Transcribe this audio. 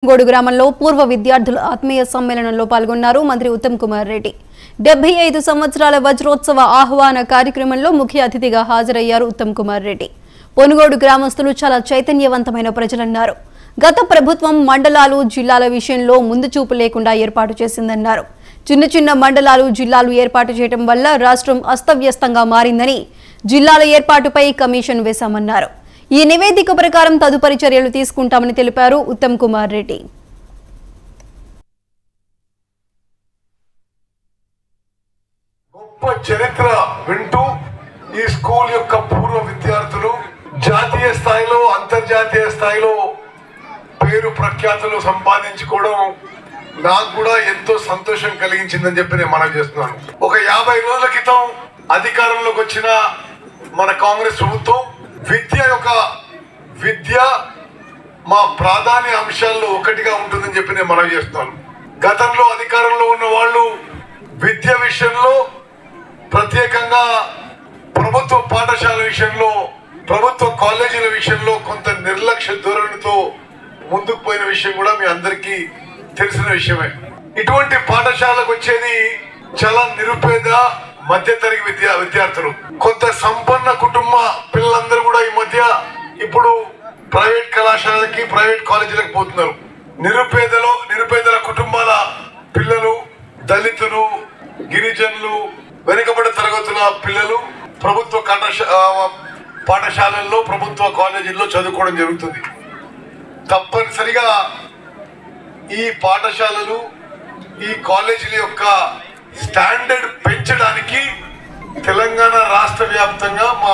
గోడు గ్రామంలో పూర్వ విద్యార్థుల ఆత్మీయ సమ్మేళనంలో పాల్గొన్నారు మంత్రి ఉత్తమ్ కుమార్ రెడ్డి. 75 సంవత్సరాల వజ్రోత్సవ ఆహ్వాన కార్యక్రమంలో ముఖ్య అతిథిగా హాజరయ్యారు ఉత్తమ్ కుమార్ రెడ్డి. పొనుగోడు గ్రామస్తులు చాలా చైతన్యవంతమైన ప్రజలన్నారు. గత ప్రభుత్వం మండలాలు జిల్లాల విషయంలో ముందు చూపు లేకుండా ఏర్పాటు చేసిందన్నారు. చిన్న చిన్న మండలాలు జిల్లాలు ఏర్పాటు చేయడం వల్ల రాష్ట్రం అస్తవ్యస్తంగా మారిందని, జిల్లాల ఏర్పాటుపై కమిషన్ వేశామన్నారు. ఈ నివేదిక ప్రకారం తదుపరి చర్యలు తీసుకుంటామని తెలిపారు ఉత్తమ్ కుమార్ రెడ్డి. గొప్ప చరిత్ర వింటూ ఈ స్కూల్ యొక్క పూర్వ విద్యార్థులు జాతీయ స్థాయిలో అంతర్జాతీయ స్థాయిలో పేరు ప్రఖ్యాతులు సంపాదించుకోవడం నాకు కూడా ఎంతో సంతోషం కలిగించిందని చెప్పి నేను మనవి చేస్తున్నాను. ఒక 50 రోజుల క్రితం అధికారంలోకి వచ్చిన మన కాంగ్రెస్ ప్రభుత్వం విద్య మా ప్రాధాన్య అంశాల్లో ఒకటిగా ఉంటుందని చెప్పి నేను మనవి చేస్తున్నాను. గతంలో అధికారంలో ఉన్న వాళ్ళు విద్య విషయంలో, ప్రత్యేకంగా ప్రభుత్వ పాఠశాల విషయంలో, ప్రభుత్వ కాలేజీల విషయంలో కొంత నిర్లక్ష్య ధోరణితో ముందుకు పోయిన విషయం కూడా మీ అందరికీ తెలిసిన విషయమే. ఇటువంటి పాఠశాలకు వచ్చేది చాలా నిరుపేద మధ్యతరగతి విద్యార్థులు. కొంత సంపన్న కుటుంబ పిల్లలందరూ కూడా ఈ మధ్య ఇప్పుడు ప్రైవేట్ కళాశాలకి, ప్రైవేట్ కాలేజీలకు పోతున్నారు. నిరుపేదల కుటుంబాల పిల్లలు, దళితులు, గిరిజనులు, వెనుకబడిన తరగతుల పిల్లలు ప్రభుత్వ పాఠశాలల్లో, ప్రభుత్వ కాలేజీల్లో చదువుకోవడం జరుగుతుంది. తప్పనిసరిగా ఈ పాఠశాలలు, ఈ కాలేజీల యొక్క స్టాండర్డ్ పెంచడానికి తెలంగాణ రాష్ట్ర వ్యాప్తంగా మా